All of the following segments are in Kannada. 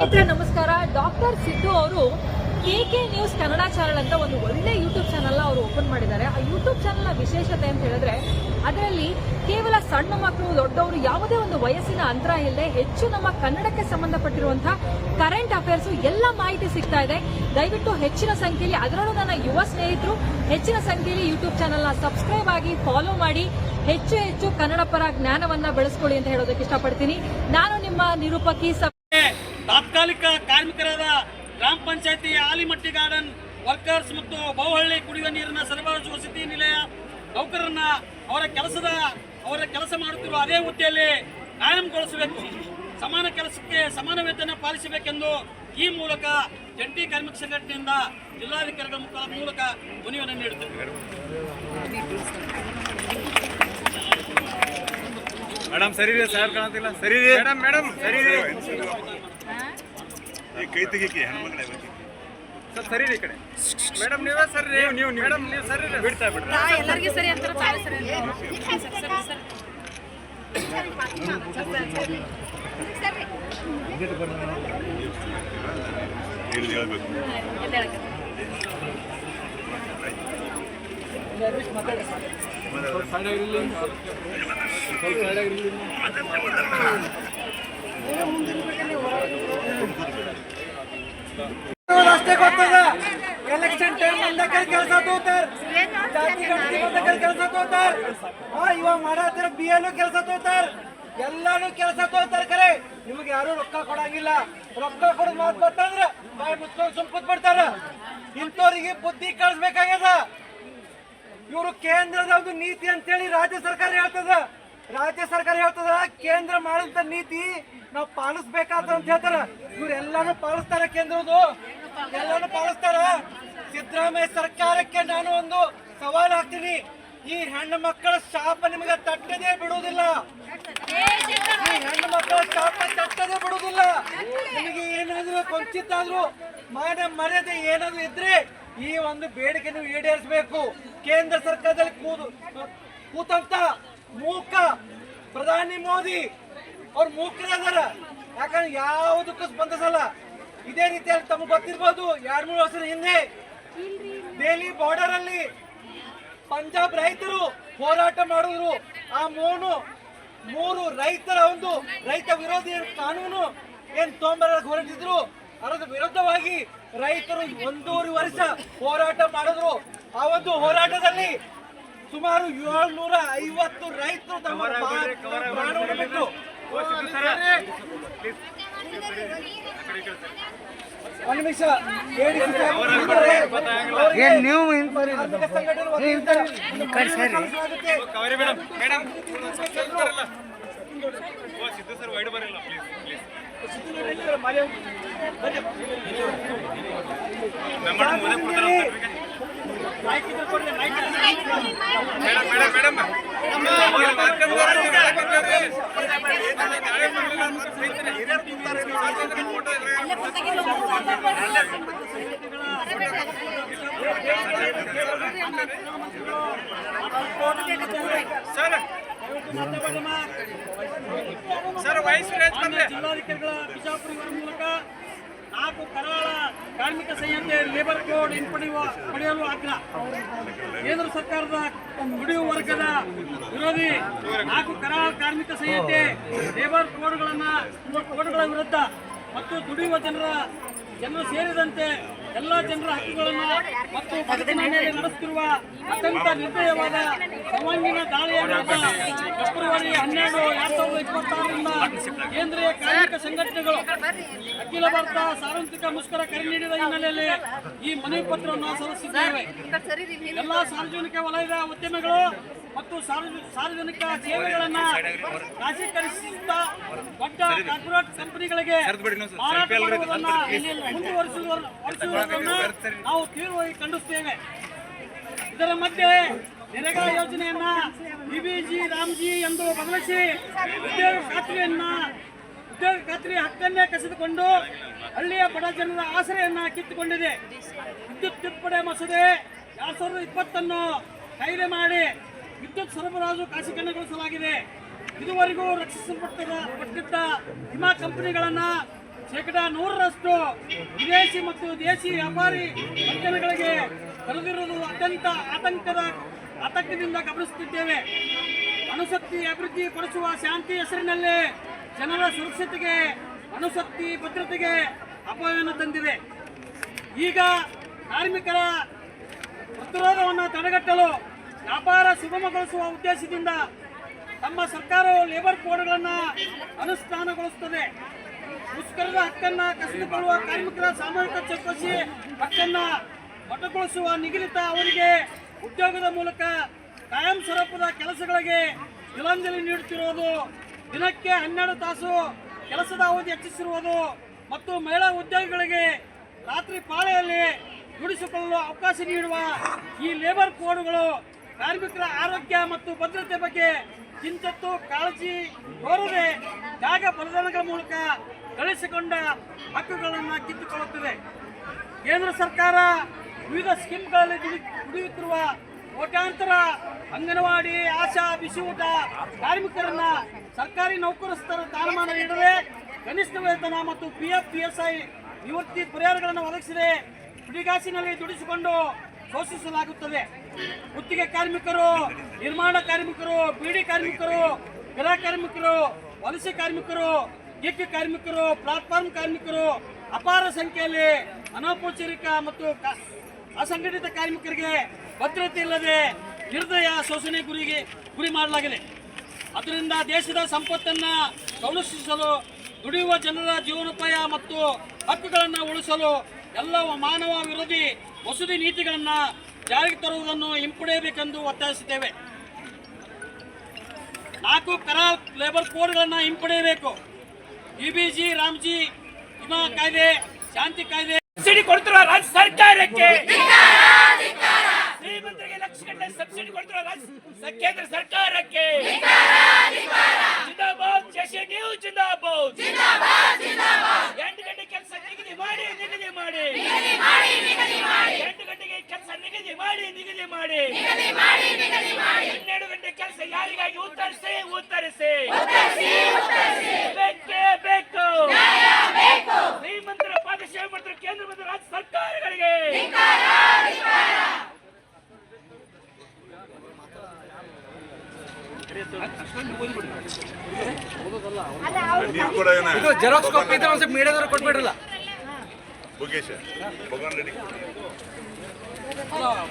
ನಮಸ್ಕಾರ. ಡಾಕ್ಟರ್ ಸಿದ್ದು ಅವರು KK ನ್ಯೂಸ್ ಕನ್ನಡ ಚಾನೆಲ್ ಅಂತ ಒಂದು ಒಳ್ಳೆ ಯೂಟ್ಯೂಬ್ ಚಾನೆಲ್ ಅವರು ಓಪನ್ ಮಾಡಿದ್ದಾರೆ. ಆ ಯೂಟ್ಯೂಬ್ ಚಾನೆಲ್ನ ವಿಶೇಷತೆ ಅಂತ ಹೇಳಿದ್ರೆ ಅದರಲ್ಲಿ ಕೇವಲ ಸಣ್ಣ ಮಕ್ಕಳು ದೊಡ್ಡವರು ಯಾವುದೇ ಒಂದು ವಯಸ್ಸಿನ ಅಂತರ ಇಲ್ಲದೆ ಹೆಚ್ಚು ನಮ್ಮ ಕನ್ನಡಕ್ಕೆ ಸಂಬಂಧಪಟ್ಟಿರುವಂತಹ ಕರೆಂಟ್ ಅಫೇರ್ಸ್ ಎಲ್ಲ ಮಾಹಿತಿ ಸಿಗ್ತಾ ಇದೆ. ದಯವಿಟ್ಟು ಹೆಚ್ಚಿನ ಸಂಖ್ಯೆಯಲ್ಲಿ, ಅದರಲ್ಲೂ ನನ್ನ ಯುವ ಸ್ನೇಹಿತರು ಹೆಚ್ಚಿನ ಸಂಖ್ಯೆಯಲ್ಲಿ ಯೂಟ್ಯೂಬ್ ಚಾನೆಲ್ನ ಸಬ್ಸ್ಕ್ರೈಬ್ ಆಗಿ ಫಾಲೋ ಮಾಡಿ ಹೆಚ್ಚು ಕನ್ನಡ ಪರ ಜ್ಞಾನವನ್ನ ಬೆಳೆಸ್ಕೊಳ್ಳಿ ಅಂತ ಹೇಳೋದಕ್ಕೆ ಇಷ್ಟಪಡ್ತೀನಿ. ನಾನು ನಿಮ್ಮ ನಿರೂಪಕಿ. ತಾತ್ಕಾಲಿಕ ಕಾರ್ಮಿಕರಾದ ಗ್ರಾಮ ಪಂಚಾಯತಿ ಆಲಿಮಟ್ಟಿ ಗಾರ್ಡನ್ ವರ್ಕರ್ಸ್ ಮತ್ತು ಬಹುಹಳ್ಳಿ ಕುಡಿಯುವ ನೀರಿನ ಸರಬರಾಜು ವಸತಿ ನಿಲಯ ನೌಕರರನ್ನ ಅವರ ಕೆಲಸ ಮಾಡುತ್ತಿರುವ ಅದೇ ಹುದ್ದೆಯಲ್ಲಿ ಕಾಯಂಗೊಳಿಸಬೇಕು, ಸಮಾನ ಕೆಲಸಕ್ಕೆ ಸಮಾನ ವೇತನ ಪಾಲಿಸಬೇಕೆಂದು ಈ ಮೂಲಕ ಜಂಟಿ ಕಾರ್ಮಿಕ ಸಂಘಟನೆಯಿಂದ ಜಿಲ್ಲಾಧಿಕಾರಿಗಳ ಮೂಲಕ ಮನವಿಯನ್ನು ನೀಡುತ್ತೇವೆ. ಮೇಡಮ್ ಸರಿ ಇದೆ, ಸರ್ ಕಾಣ್ತಿಲ್ಲ. ಸರಿ ಇದೆ ಮೇಡಮ್, ಸರಿ ಇದೆ. ಕೈ ತೆಗಿಕಿ ಹೆಣ್ಮಗಳೇ ಸರ್, ಸರಿ ಇದೆ ಈ ಕಡೆ. ಮೇಡಮ್ ನೀವೇ ಸರ್, ನೀವು ಮೇಡಮ್ ನೀವು ಸರಿ ಬಿಡ್ತಾ ಬಿಡ್ರಿ. ಎಲ್ಲರಿಗೂ ಸರಿ ಅಂತಾರೆ. ಅಷ್ಟೇ ಗೊತ್ತದ. ಎಲೆಕ್ಷನ್ ಟೈಮ್ ಬಂದಾಗ ಕೆಲಸ ತೋತಾರ, ಜಾತಿ ಗಣತಿ ಬಂದಾಗ ಕೆಲಸ ತೋತಾರ, ಇವಾಗ ಮಾಡತ್ತಿರ BLO ಕೆಲಸ ತೋತಾರ, ಎಲ್ಲಾನು ಕೆಲಸ ತೋತಾರ. ಕರೆ ನಿಮ್ಗೆ ಯಾರು ರೊಕ್ಕ ಕೊಡಂಗಿಲ್ಲ. ರೊಕ್ಕ ಕೊಡೋದ್ ಮಾತು ಬರ್ತಂದ್ರ ಬಾಯಿ ಮುಚ್ಕೊಂಡು ಸುಮ್ ಕೂತ್ ಬಿಡ್ತಾರ. ಇಂಥವ್ರಿಗೆ ಬುದ್ಧಿ ಕಳಿಸ್ಬೇಕಾಗ್ಯದ. ಇವರು ಕೇಂದ್ರದ ಒಂದು ನೀತಿ ಅಂತೇಳಿ ರಾಜ್ಯ ಸರ್ಕಾರ ಹೇಳ್ತದ. ಕೇಂದ್ರ ಮಾಡಿದಂತ ನೀತಿ ನಾವು ಪಾಲಿಸ್ಬೇಕಾದ ಅಂತ ಹೇಳ್ತಾರ. ಇವ್ರೆಲ್ಲಾನು ಪಾಲಿಸ್ತಾರ, ಕೇಂದ್ರದ್ದು ಎಲ್ಲಾನು ಪಾಲಿಸ್ತಾರ. ಸಿದ್ದರಾಮಯ್ಯ ಸರ್ಕಾರಕ್ಕೆ ನಾನು ಒಂದು ಸವಾಲು ಹಾಕ್ತೀನಿ. ಈ ಹೆಣ್ಣು ಮಕ್ಕಳ ಶಾಪ ನಿಮಗೆ ತಟ್ಟದೇ ಬಿಡುವುದಿಲ್ಲ. ನಿಮಗೆ ಏನಾದ್ರು ಕೊಂಚಿತ ಆದ್ರೂ ಮಾನ ಮರ್ಯಾದೆ ಏನಾದ್ರು ಇದ್ರೆ ಈ ಒಂದು ಬೇಡಿಕೆ ನೀವು ಈಡೇರಿಸಬೇಕು. ಕೇಂದ್ರ ಸರ್ಕಾರದಲ್ಲಿ ಕೂತಂತ ಮೂಕ ಪ್ರಧಾನಿ ಮೋದಿ ಅವ್ರು ಮೂಕರಾದಾರ. ಯಾಕಂದ್ರೆ ಯಾವುದಕ್ಕೂ ಸ್ಪಂದಿಸಲ್ಲ. ಇದೇ ರೀತಿಯಲ್ಲಿ ತಮಗೆ ಗೊತ್ತಿರ್ಬೋದು, 2-3 ವರ್ಷದ ಹಿಂದೆ ದೆಹಲಿ ಬಾರ್ಡರ್ ಅಲ್ಲಿ ಪಂಜಾಬ್ ರೈತರು ಹೋರಾಟ ಮಾಡಿದ್ರು. ಆ ಮೂರು ರೈತರ ಒಂದು ರೈತ ವಿರೋಧಿ ಕಾನೂನು ಏನ್ ತೊಂಬರಕ್ಕೆ ಹೊರಟಿದ್ರು, ಅದರ ವಿರುದ್ಧವಾಗಿ ರೈತರು 1.5 ವರ್ಷ ಹೋರಾಟ ಮಾಡಿದ್ರು. ಆ ಒಂದು ಹೋರಾಟದಲ್ಲಿ ಸುಮಾರು 750 ರೈತರು ತಮ್ಮ ಪ್ರಾಣವನ್ನು ಬಿಟ್ಟು ಜಿಲ್ಲಾಧಿಕಾರಿಗಳ ಬಿಜಾಪುರ ಮೂಲಕ 4 ಕರಾಳ ಕಾರ್ಮಿಕ ಸಂಹಿತೆ ಲೇಬರ್ ಕೋಡ್ ಪಡೆಯಲು ಆಗ್ರಹ. ಕೇಂದ್ರ ಸರ್ಕಾರದ ದುಡಿಯುವ ವರ್ಗದ ವಿರೋಧಿ 4 ಕರಾಳ ಕಾರ್ಮಿಕ ಸಂಹಿತೆ ಲೇಬರ್ ಕೋಡ್ಗಳ ವಿರುದ್ಧ ಮತ್ತು ದುಡಿಯುವ ಜನರು ಸೇರಿದಂತೆ ಎಲ್ಲ ಜನರ ಹಕ್ಕುಗಳನ್ನು ಮತ್ತು ಬದುಕಿನ ಮೇಲೆ ನಡೆಸುತ್ತಿರುವ ಅತ್ಯಂತ ನಿರ್ದಯವಾದ ಸರ್ವಾಂಗೀಣ ದಾಳಿಯ ವಿರುದ್ಧ ಫೆಬ್ರವರಿ 12, 2026ರಿಂದ ಕೇಂದ್ರೀಯ ಕಾರ್ಮಿಕ ಸಂಘಟನೆಗಳು ಅಖಿಲ ಭಾರತ ಸಾರ್ವತ್ರಿಕ ಮುಷ್ಕರ ಕರೆ ನೀಡಿದ ಹಿನ್ನೆಲೆಯಲ್ಲಿ ಈ ಮನವಿ ಪತ್ರವನ್ನು ಸಲ್ಲಿಸಿದ್ದೇವೆ. ಎಲ್ಲ ಸಾರ್ವಜನಿಕ ವಲಯದ ಉದ್ಯಮಿಗಳು ಮತ್ತು ಸಾರ್ವಜನಿಕ ಸೇವೆಗಳನ್ನು ಖಾಸಗೀಕರಿಸುತ್ತಾ ದೊಡ್ಡ ಕಾರ್ಪೊರೇಟ್ ಕಂಪನಿಗಳಿಗೆ ಮಾರಾಟ ಮಾಡುವುದನ್ನು ಮುಂದುವರಿಸುವುದನ್ನು ನಾವು ತೀವ್ರವಾಗಿ ಖಂಡಿಸುತ್ತೇವೆ. ಇದರ ಮಧ್ಯೆ ನರೇಗಾ ಯೋಜನೆಯನ್ನ BBG ರಾಮ್ಜಿ ಎಂದು ಬದಲಿಸಿ ಉದ್ಯೋಗ ಖಾತ್ರಿ ಹಕ್ಕನ್ನೇ ಕಸಿದುಕೊಂಡು ಹಳ್ಳಿಯ ಬಡ ಜನರ ಆಸರೆಯನ್ನ ಕಿತ್ತುಕೊಂಡಿದೆ. ವಿದ್ಯುತ್ ತಿದ್ದುಪಡಿ ಮಸೂದೆ 2020 ಕಾಯ್ದೆ ಮಾಡಿ ವಿದ್ಯುತ್ ಸರಬರಾಜು ಖಾಸಗೀಕರಣಗೊಳಿಸಲಾಗಿದೆ. ಇದುವರೆಗೂ ರಕ್ಷಿಸಲ್ಪಟ್ಟಿದ್ದ ವಿಮಾ ಕಂಪನಿಗಳನ್ನು 100% ವಿದೇಶಿ ಮತ್ತು ದೇಶಿ ವ್ಯಾಪಾರಿ ಉದ್ಯಮಿಗಳಿಗೆ ಕರೆದಿರುವುದು ಅತ್ಯಂತ ಆತಂಕದಿಂದ ಗಮನಿಸುತ್ತಿದ್ದೇವೆ. ಅಣುಶಕ್ತಿ ಅಭಿವೃದ್ಧಿ ಪಡಿಸುವ ಶಾಂತಿ ಹೆಸರಿನಲ್ಲಿ ಜನರ ಸುರಕ್ಷತೆಗೆ ಅಣುಶಕ್ತಿ ಭದ್ರತೆಗೆ ಅಪಾಯವನ್ನು ತಂದಿದೆ. ಈಗ ಕಾರ್ಮಿಕರ ಪ್ರತಿರೋಧವನ್ನು ತಡೆಗಟ್ಟಲು ವ್ಯಾಪಾರ ಸುಗಮಗೊಳಿಸುವ ಉದ್ದೇಶದಿಂದ ತಮ್ಮ ಸರ್ಕಾರವು ಲೇಬರ್ ಕೋಡ್ಗಳನ್ನು ಅನುಷ್ಠಾನಗೊಳಿಸುತ್ತದೆ. ಮುಷ್ಕರದ ಹಕ್ಕನ್ನು ಕಸಿದುಕೊಳ್ಳುವ ಕಾರ್ಮಿಕರ ಸಾಮೂಹಿಕ ಚೌಕಸಿ ಹಕ್ಕನ್ನು ಮೊಟಕುಗೊಳಿಸುವ ನಿಗದಿತ ಅವರಿಗೆ ಉದ್ಯೋಗದ ಮೂಲಕ ಕಾಯಂ ಸ್ವರೂಪದ ಕೆಲಸಗಳಿಗೆ ತಿಲಾಂಜಲಿ ನೀಡುತ್ತಿರುವುದು, ದಿನಕ್ಕೆ 12 ತಾಸು ಕೆಲಸದ ಅವಧಿ ಹೆಚ್ಚಿಸಿರುವುದು ಮತ್ತು ಮಹಿಳಾ ಉದ್ಯೋಗಿಗಳಿಗೆ ರಾತ್ರಿ ಪಾಳಿಯಲ್ಲಿ ದುಡಿಸಿಕೊಳ್ಳಲು ಅವಕಾಶ ನೀಡುವ ಈ ಲೇಬರ್ ಕೋಡ್ಗಳು ಕಾರ್ಮಿಕರ ಆರೋಗ್ಯ ಮತ್ತು ಭದ್ರತೆ ಬಗ್ಗೆ ಕಿಂಚಿತ್ತೂ ಕಾಳಜಿ ತೋರದೆ ಜಾಗ ಬಲಿದಾನಗಳ ಮೂಲಕ ಗಳಿಸಿಕೊಂಡ ಹಕ್ಕುಗಳನ್ನು ಕಿತ್ತುಕೊಳ್ಳುತ್ತಿದೆ. ಕೇಂದ್ರ ಸರ್ಕಾರ ವಿವಿಧ ಸ್ಕೀಮ್ಗಳಲ್ಲಿ ದುಡಿಯುತ್ತಿರುವ ಕೋಟ್ಯಾಂತರ ಅಂಗನವಾಡಿ, ಆಶಾ, ಬಿಸಿ ಊಟ ಕಾರ್ಮಿಕರನ್ನ ಸರ್ಕಾರಿ ನೌಕರಸ್ಥರ ಸ್ಥಾನಮಾನ ನೀಡದೆ ಕನಿಷ್ಠ ವೇತನ ಮತ್ತು PF, PSI ನಿವೃತ್ತಿ ಪರಿಹಾರಗಳನ್ನು ಒದಗಿಸದೆ ಬಿಡಿಗಾಸಿನಲ್ಲಿ ದುಡಿಸಿಕೊಂಡು ಶೋಷಿಸಲಾಗುತ್ತದೆ. ಗುತ್ತಿಗೆ ಕಾರ್ಮಿಕರು, ನಿರ್ಮಾಣ ಕಾರ್ಮಿಕರು, ಬೀಡಿ ಕಾರ್ಮಿಕರು, ಗೃಹ ಕಾರ್ಮಿಕರು, ವಲಸೆ ಕಾರ್ಮಿಕರು, ಗಿಗ್ ಕಾರ್ಮಿಕರು, ಪ್ಲಾಟ್ಫಾರ್ಮ್ ಕಾರ್ಮಿಕರು ಅಪಾರ ಸಂಖ್ಯೆಯಲ್ಲಿ ಅನೌಪಚಾರಿಕ ಮತ್ತು ಅಸಂಘಟಿತ ಕಾರ್ಮಿಕರಿಗೆ ಭದ್ರತೆ ಇಲ್ಲದೆ ನಿರ್ದಯ ಶೋಷಣೆ ಗುರಿ ಮಾಡಲಾಗಿದೆ. ಅದರಿಂದ ದೇಶದ ಸಂಪತ್ತನ್ನು ಸಂರಕ್ಷಿಸಲು, ದುಡಿಯುವ ಜನರ ಜೀವನೋಪಾಯ ಮತ್ತು ಹಕ್ಕುಗಳನ್ನು ಉಳಿಸಲು ಎಲ್ಲ ಮಾನವ ವಿರೋಧಿ ಮಸೂದೆ ನೀತಿಗಳನ್ನು ಜಾರಿಗೆ ತರುವುದನ್ನು ಹಿಂಪಡೆಯಬೇಕೆಂದು ಒತ್ತಾಯಿಸುತ್ತೇವೆ. 4 ಕರಾರ್ ಲೇಬರ್ ಕೋಡ್ಗಳನ್ನು ಹಿಂಪಡೆಯಬೇಕು. UBG, ರಾಮ್ಜಿ ವಿಮಾ ಕಾಯ್ದೆ, ಶಾಂತಿ ಕಾಯ್ದೆ ಸಬ್ಸಿಡಿ ಕೊಡ್ತಿರುವ ರಾಜ್ಯ ಸರ್ಕಾರಕ್ಕೆ, ಶ್ರೀಮಂತರಿಗೆ ಲಕ್ಷಗಟ್ಟಲೆ ಸಬ್ಸಿಡಿ ಕೊಡ್ತಿರುವ ಕೇಂದ್ರ ಸರ್ಕಾರಕ್ಕೆ ಜಿಂದಾಬಾದ್. ಶಶಿ ನೀವು ಜಿಂದಾಬಾದ್. 8 ಗಂಟೆ ಕೆಲಸ ನಿಗದಿ ಮಾಡಿ 8 ಗಂಟೆಗೆ ಕೆಲಸ ನಿಗದಿ ಮಾಡಿ 12 ಗಂಟೆ ಕೆಲಸ ಯಾರಿಗಾಗಿ ಉತ್ತರಿಸಿ ಬೇಕೇ ಬೇಕು. ಶ್ರೀಮಂತರ ಪಾದ ಸೇವೆ ಮಾಡ್ತಾರೆ ಕೇಂದ್ರ ಮತ್ತು ರಾಜ್ಯ ಸರ್ಕಾರಗಳಿಗೆ. ಇದು ಜೆರಾಕ್ಸ್ ಕಾಪಿ ಇದ್ರೆ ಒಂದ್ಸಲ ಮೀಡಿಯಾದವ್ರು ಕೊಟ್ಬಿಡ್ರಲ್ಲ.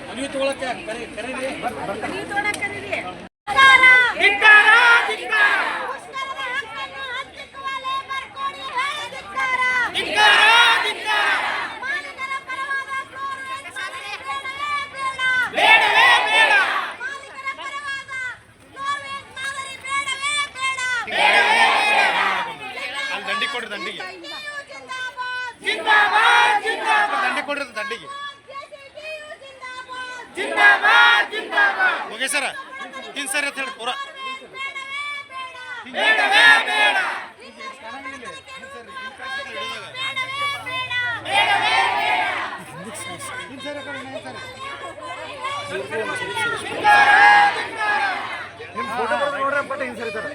ಮನವಿ ತಗೊಳಕ್ಕೆ ಕರೀರಿ. ಸರ ಇನ್ ಸರ್ ಅಂತ ಹೇಳಿ ಪೂರ ನಿಮ್ಮ ಫೋಟೋ ನೋಡ್ರಿ ಪಟ್ಟ ಹಿಂಗ್ ಸರಿ ಸರ್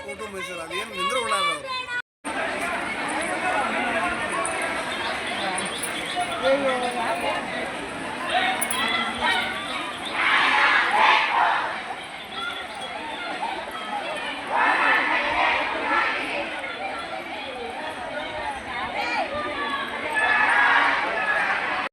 ಫೋಟೋ ಮೈಸೂರು ಅದೇನು ನಿಂದ್ರ